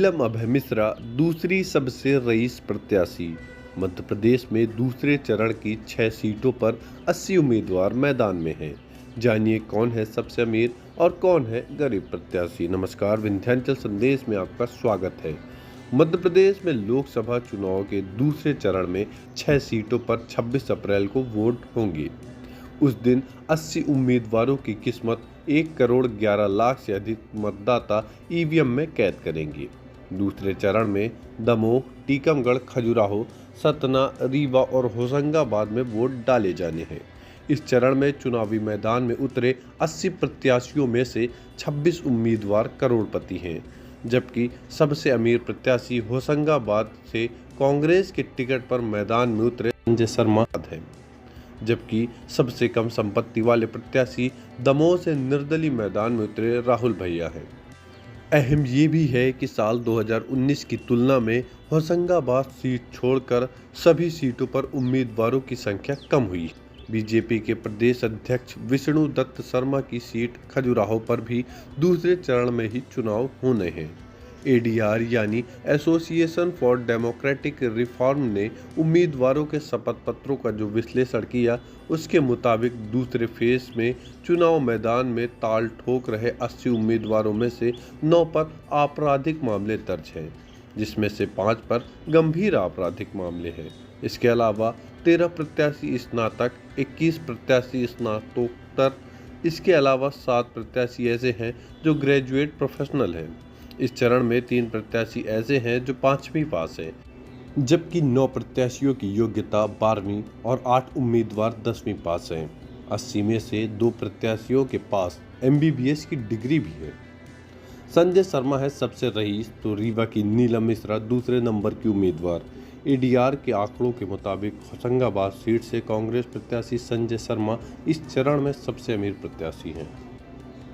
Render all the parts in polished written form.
नीलम अभय मिश्रा दूसरी सबसे रईस प्रत्याशी। मध्य प्रदेश में दूसरे चरण की 6 सीटों पर 80 उम्मीदवार मैदान में हैं। जानिए कौन है सबसे अमीर और कौन है गरीब प्रत्याशी। नमस्कार, विंध्याचल संदेश में आपका स्वागत है। मध्य प्रदेश में लोकसभा चुनाव के दूसरे चरण में 6 सीटों पर 26 अप्रैल को वोट होंगे। उस दिन 80 उम्मीदवारों की किस्मत 1 करोड़ 11 लाख से अधिक मतदाता ईवीएम में कैद करेंगे। दूसरे चरण में दमोह, टीकमगढ़, खजुराहो, सतना, रीवा और होशंगाबाद में वोट डाले जाने हैं। इस चरण में चुनावी मैदान में उतरे 80 प्रत्याशियों में से 26 उम्मीदवार करोड़पति हैं, जबकि सबसे अमीर प्रत्याशी होशंगाबाद से कांग्रेस के टिकट पर मैदान में उतरे संजय शर्मा हैं, जबकि सबसे कम संपत्ति वाले प्रत्याशी दमोह से निर्दलीय मैदान में उतरे राहुल भैया हैं। अहम ये भी है कि साल 2019 की तुलना में होशंगाबाद सीट छोड़कर सभी सीटों पर उम्मीदवारों की संख्या कम हुई। बीजेपी के प्रदेश अध्यक्ष विष्णु दत्त शर्मा की सीट खजुराहो पर भी दूसरे चरण में ही चुनाव होने हैं। एडीआर यानी एसोसिएशन फॉर डेमोक्रेटिक रिफॉर्म ने उम्मीदवारों के शपथ पत्रों का जो विश्लेषण किया, उसके मुताबिक दूसरे फेज में चुनाव मैदान में ताल ठोक रहे 80 उम्मीदवारों में से 9 पर आपराधिक मामले दर्ज हैं, जिसमें से 5 पर गंभीर आपराधिक मामले हैं। इसके अलावा 13 प्रत्याशी स्नातक, 21 प्रत्याशी स्नातकोत्तर, इसके अलावा 7 प्रत्याशी ऐसे हैं जो ग्रेजुएट प्रोफेशनल हैं। इस चरण में 3 प्रत्याशी ऐसे हैं जो 5वीं पास हैं, जबकि 9 प्रत्याशियों की योग्यता 12वीं और 8 उम्मीदवार 10वीं पास हैं। 80 में से 2 प्रत्याशियों के पास MBBS की डिग्री भी है। संजय शर्मा है सबसे रईस, तो रीवा की नीलम मिश्रा दूसरे नंबर की उम्मीदवार। एडीआर के आंकड़ों के मुताबिक होशंगाबाद सीट से कांग्रेस प्रत्याशी संजय शर्मा इस चरण में सबसे अमीर प्रत्याशी हैं।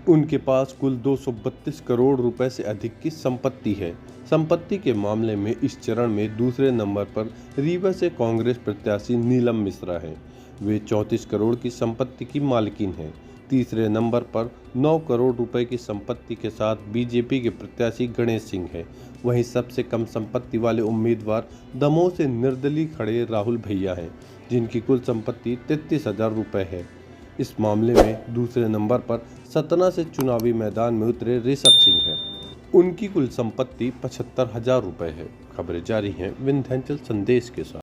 उनके पास कुल 232 करोड़ रुपए से अधिक की संपत्ति है। संपत्ति के मामले में इस चरण में दूसरे नंबर पर रीवा से कांग्रेस प्रत्याशी नीलम मिश्रा हैं। वे 34 करोड़ की संपत्ति की मालकिन हैं। तीसरे नंबर पर 9 करोड़ रुपए की संपत्ति के साथ बीजेपी के प्रत्याशी गणेश सिंह हैं। वहीं सबसे कम संपत्ति वाले उम्मीदवार दमोह से निर्दलीय खड़े राहुल भैया हैं, जिनकी कुल संपत्ति 33,000 रुपये है। इस मामले में दूसरे नंबर पर सतना से चुनावी मैदान में उतरे ऋषभ सिंह हैं। उनकी कुल संपत्ति 75,000 रुपये है। खबरें जारी हैं विंध्याचल संदेश के साथ।